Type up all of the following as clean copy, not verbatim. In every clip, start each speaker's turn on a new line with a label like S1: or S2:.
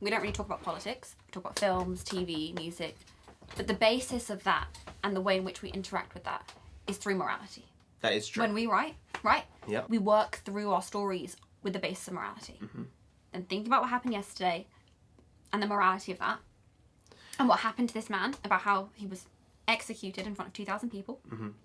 S1: We don't really talk about politics. We talk about films, TV, music. But the basis of that and the way in which we interact with that is through morality.
S2: That is true.
S1: When we write, right?
S2: Yeah.
S1: We work through our stories with the basis of morality.
S2: Mm-hmm.
S1: And thinking about what happened yesterday and the morality of that and what happened to this man, about how he was executed in front of 2,000 people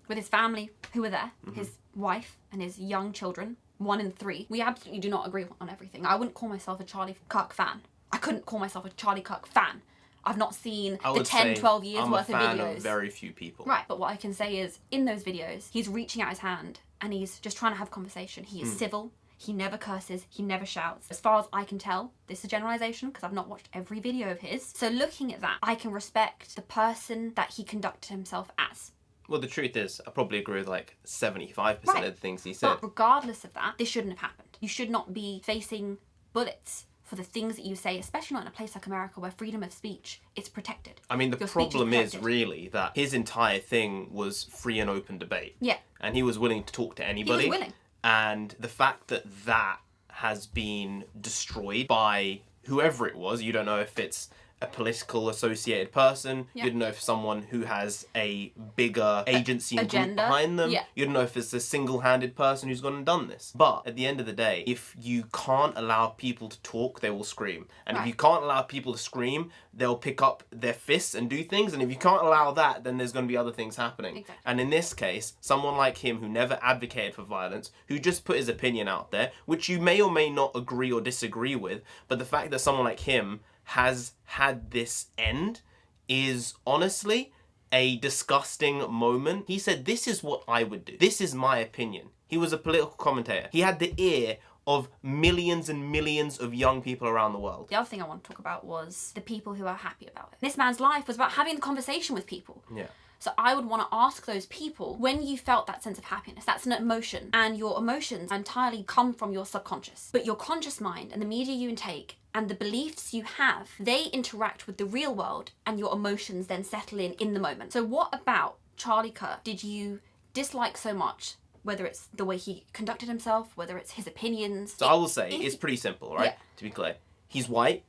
S1: with his family who were there, his wife and his young children, 1 and 3. We absolutely do not agree on everything. I wouldn't call myself a Charlie Kirk fan. I couldn't call myself a Charlie Kirk fan. I've not seen the 10, 12 years worth of videos.
S2: I'm a fan of very few people.
S1: Right, but what I can say is, in those videos, he's reaching out his hand and he's just trying to have conversation. He is civil. He never curses. He never shouts. As far as I can tell, this is a generalization because I've not watched every video of his. So looking at that, I can respect the person that he conducted himself as.
S2: Well, the truth is, I probably agree with like 75% of the things he said.
S1: But regardless of that, this shouldn't have happened. You should not be facing bullets for the things that you say, especially not in a place like America where freedom of speech is protected.
S2: I mean, the problem is really that his entire thing was free and open debate.
S1: Yeah.
S2: And he was willing to talk to anybody.
S1: He was willing.
S2: And the fact that that has been destroyed by whoever it was, you don't know if it's a political associated person, you don't know if someone who has a bigger agency and group behind them, you don't know if it's a single-handed person who's gone and done this. But at the end of the day, if you can't allow people to talk, they will scream. And if you can't allow people to scream, they'll pick up their fists and do things. And if you can't allow that, then there's going to be other things happening.
S1: Exactly.
S2: And in this case, someone like him who never advocated for violence, who just put his opinion out there, which you may or may not agree or disagree with, but the fact that someone like him has had this end is honestly a disgusting moment. He said, this is what I would do. This is my opinion. He was a political commentator. He had the ear of millions and millions of young people around the world.
S1: The other thing I want to talk about was the people who are happy about it. This man's life was about having the conversation with people.
S2: Yeah.
S1: So I would want to ask those people, when you felt that sense of happiness, that's an emotion, and your emotions entirely come from your subconscious. But your conscious mind and the media you intake and the beliefs you have, they interact with the real world, and your emotions then settle in the moment. So what about Charlie Kirk did you dislike so much? Whether it's the way he conducted himself, whether it's his opinions.
S2: So I will say, it's pretty simple, right?
S1: Yeah.
S2: To be clear. He's white,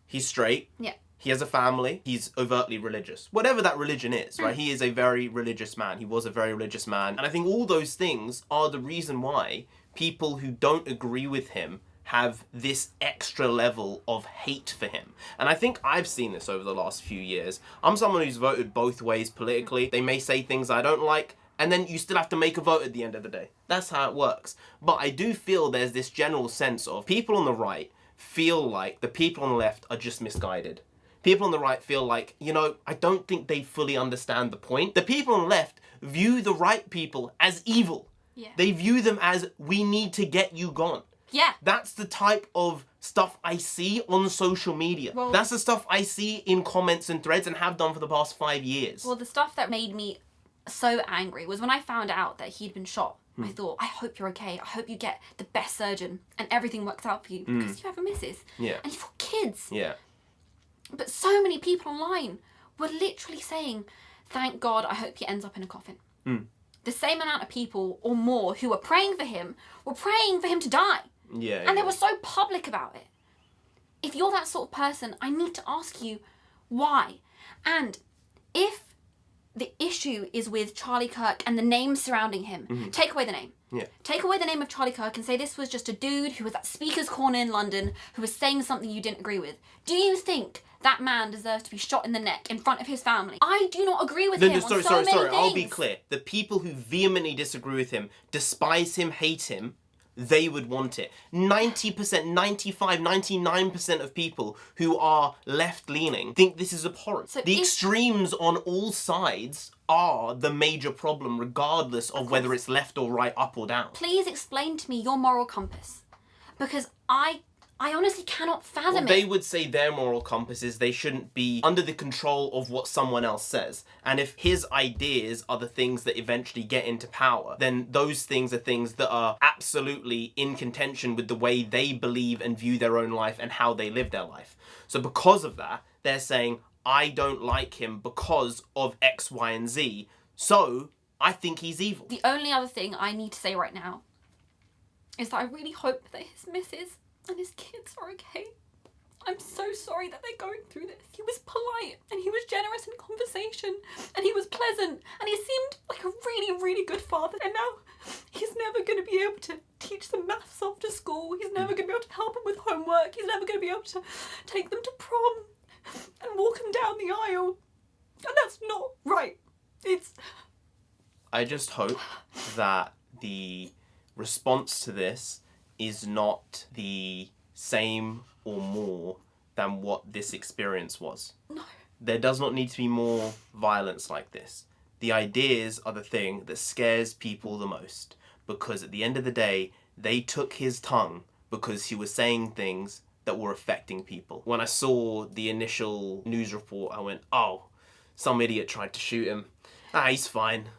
S2: he's straight,
S1: Yeah.
S2: he has a family, he's overtly religious. Whatever that religion is, right? He is a very religious man. He was a very religious man. And I think all those things are the reason why people who don't agree with him have this extra level of hate for him. And I think I've seen this over the last few years. I'm someone who's voted both ways politically. They may say things I don't like, and then you still have to make a vote at the end of the day. That's how it works. But I do feel there's this general sense of people on the right feel like the people on the left are just misguided. People on the right feel like, you know, I don't think they fully understand the point. The people on the left view the right people as evil.
S1: Yeah.
S2: They view them as, we need to get you gone.
S1: Yeah.
S2: That's the type of stuff I see on social media.
S1: Well,
S2: that's the stuff I see in comments and threads and have done for the past 5 years.
S1: Well, the stuff that made me so angry was when I found out that he'd been shot. I thought, I hope you're okay. I hope you get the best surgeon and everything works out for you because you have a missus.
S2: Yeah.
S1: And you've got kids.
S2: Yeah.
S1: But so many people online were literally saying, thank God, I hope he ends up in a coffin. The same amount of people or more who were praying for him were praying for him to die.
S2: Yeah.
S1: And they were so public about it. If you're that sort of person, I need to ask you why. And if the issue is with Charlie Kirk and the name surrounding him, take away the name.
S2: Yeah.
S1: Take away the name of Charlie Kirk and say this was just a dude who was at Speaker's Corner in London who was saying something you didn't agree with. Do you think that man deserves to be shot in the neck in front of his family? I do not agree with him on so many things.
S2: I'll be clear. The people who vehemently disagree with him, despise him, hate him, they would want it. 90%, 95, 99% of people who are left-leaning think this is abhorrent. So the extremes on all sides are the major problem, regardless of whether it's left or right, up or down.
S1: Please explain to me your moral compass. Because I honestly cannot fathom it.
S2: They would say their moral compass is they shouldn't be under the control of what someone else says. And if his ideas are the things that eventually get into power, then those things are things that are absolutely in contention with the way they believe and view their own life and how they live their life. So because of that, they're saying, I don't like him because of X, Y, and Z. So I think he's evil.
S1: The only other thing I need to say right now is that I really hope that his missus and his kids are okay. I'm so sorry that they're going through this. He was polite and he was generous in conversation and he was pleasant and he seemed like a really, really good father. And now he's never going to be able to teach them maths after school. He's never going to be able to help them with homework. He's never going to be able to take them to prom and walk them down the aisle. And that's not right.
S2: I just hope that the response to this is not the same or more than what this experience was.
S1: No.
S2: There does not need to be more violence like this. The ideas are the thing that scares people the most, because at the end of the day, they took his tongue because he was saying things that were affecting people. When I saw the initial news report, I went, oh, some idiot tried to shoot him. He's fine.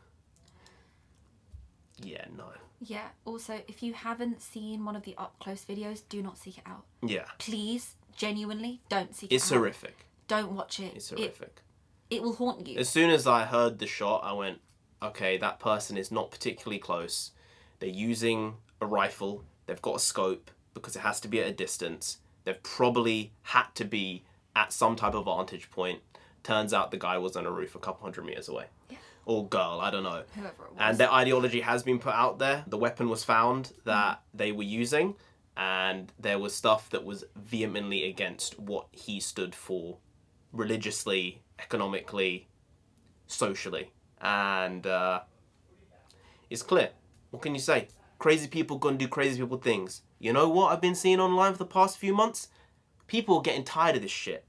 S2: Yeah, no.
S1: Yeah, also, if you haven't seen one of the up-close videos, do not seek it out.
S2: Yeah.
S1: Please, genuinely, don't seek it out.
S2: It's horrific.
S1: Don't watch it.
S2: It's horrific.
S1: It will haunt you.
S2: As soon as I heard the shot, I went, okay, that person is not particularly close. They're using a rifle. They've got a scope because it has to be at a distance. They've probably had to be at some type of vantage point. Turns out the guy was on a roof a couple hundred meters away.
S1: Yeah.
S2: Or girl, I don't know.
S1: Whoever it was.
S2: And their ideology has been put out there. The weapon was found that they were using, and there was stuff that was vehemently against what he stood for religiously, economically, socially. And it's clear. What can you say? Crazy people gonna do crazy people things. You know what I've been seeing online for the past few months? People are getting tired of this shit.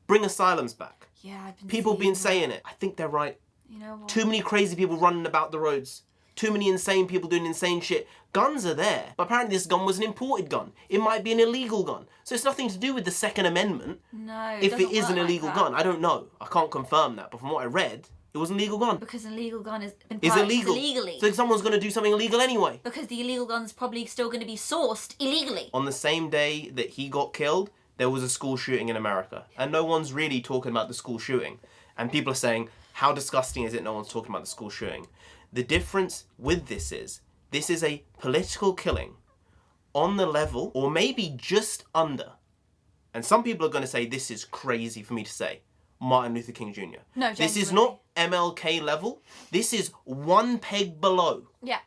S2: Bring asylums back.
S1: Yeah, I've been
S2: People
S1: seeing
S2: been
S1: that.
S2: saying it. I think they're right.
S1: You know what?
S2: Too many crazy people running about the roads. Too many insane people doing insane shit. Guns are there. But apparently this gun was an imported gun. It might be an illegal gun. So it's nothing to do with the Second Amendment.
S1: No,
S2: If it
S1: doesn't
S2: is
S1: work
S2: an
S1: like
S2: illegal
S1: that.
S2: gun. I don't know. I can't confirm that. But from what I read, it was an illegal gun.
S1: Because an illegal gun has been
S2: It's
S1: purchased
S2: illegal.
S1: illegally.
S2: So someone's going to do something illegal anyway.
S1: Because the illegal gun's probably still going to be sourced illegally.
S2: On the same day that he got killed, there was a school shooting in America. And no one's really talking about the school shooting. And people are saying, how disgusting is it no one's talking about the school shooting? The difference with this is a political killing on the level, or maybe just under. And some people are going to say this is crazy for me to say. Martin Luther King Jr.
S1: No,
S2: This is
S1: genuinely.
S2: not MLK level. This is one peg below
S1: Yeah.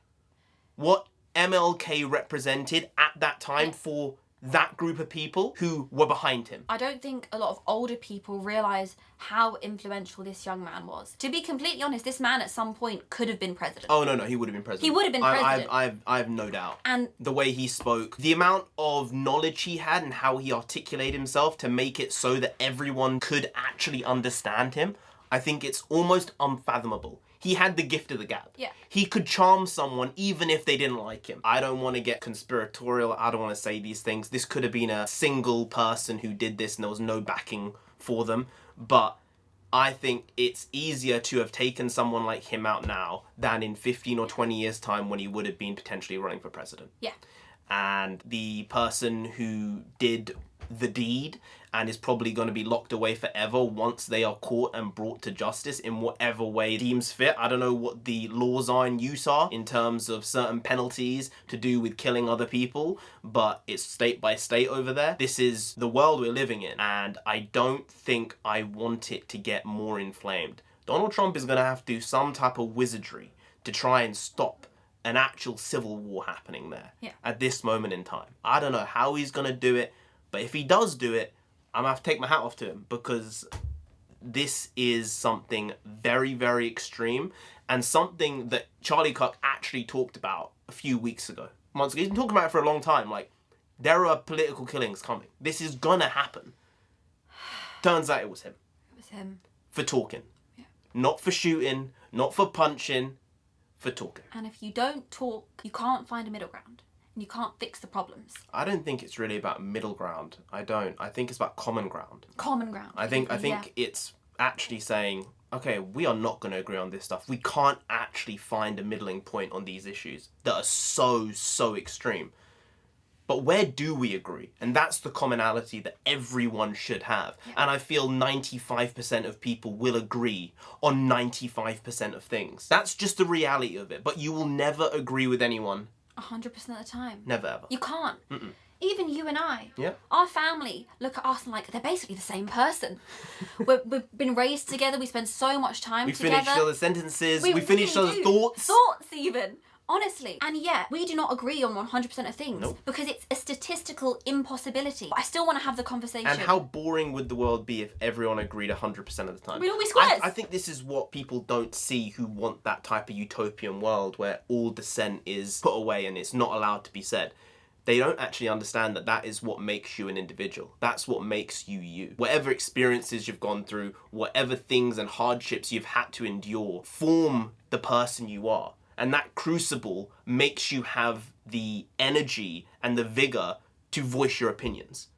S2: what MLK represented at that time for that group of people who were behind him.
S1: I don't think a lot of older people realise how influential this young man was. To be completely honest, this man at some point could have been president.
S2: Oh, no, he would have been president.
S1: He would have been president.
S2: I have no doubt.
S1: And
S2: The way he spoke, the amount of knowledge he had and how he articulated himself to make it so that everyone could actually understand him, I think it's almost unfathomable. He had the gift of the gab.
S1: Yeah.
S2: He could charm someone even if they didn't like him. I don't want to get conspiratorial. I don't want to say these things. This could have been a single person who did this and there was no backing for them. But I think it's easier to have taken someone like him out now than in 15 or 20 years' time when he would have been potentially running for president.
S1: yeah.
S2: And the person who did the deed and is probably going to be locked away forever once they are caught and brought to justice in whatever way deems fit. I don't know what the laws are in Utah in terms of certain penalties to do with killing other people, but it's state by state over there. This is the world we're living in, and I don't think I want it to get more inflamed. Donald Trump is going to have to do some type of wizardry to try and stop an actual civil war happening there at this moment in time. I don't know how he's going to do it, but if he does do it, I'm going to have to take my hat off to him, because this is something very, very extreme and something that Charlie Kirk actually talked about a few weeks ago. Months ago. He's been talking about it for a long time. Like, there are political killings coming. This is going to happen. Turns out it was him.
S1: It was him.
S2: For talking.
S1: Yeah.
S2: Not for shooting, not for punching, for talking.
S1: And if you don't talk, you can't find a middle ground. And you can't fix the problems.
S2: I don't think it's really about middle ground. I don't. I think it's about common ground.
S1: Common ground.
S2: I think
S1: yeah.
S2: it's actually saying, okay, we are not going to agree on this stuff. We can't actually find a middling point on these issues that are so extreme. But where do we agree? And that's the commonality that everyone should have. Yeah. And I feel 95% of people will agree on 95% of things. That's just the reality of it. But you will never agree with anyone
S1: 100% of the time.
S2: Never ever.
S1: You can't.
S2: Mm-mm.
S1: Even you and I.
S2: Yeah.
S1: Our family look at us and like, they're basically the same person. We've been raised together. We spend so much time
S2: We
S1: together.
S2: finish each other's sentences. We
S1: really
S2: finish each other's
S1: do.
S2: thoughts.
S1: Thoughts even. Honestly. And yet, we do not agree on 100% of things.
S2: Nope.
S1: Because it's a statistical impossibility. But I still want to have the conversation.
S2: And how boring would the world be if everyone agreed 100% of the time?
S1: We'd all be squares.
S2: I think this is what people don't see who want that type of utopian world where all dissent is put away and it's not allowed to be said. They don't actually understand that that is what makes you an individual. That's what makes you you. Whatever experiences you've gone through, whatever things and hardships you've had to endure, form the person you are. And that crucible makes you have the energy and the vigor to voice your opinions.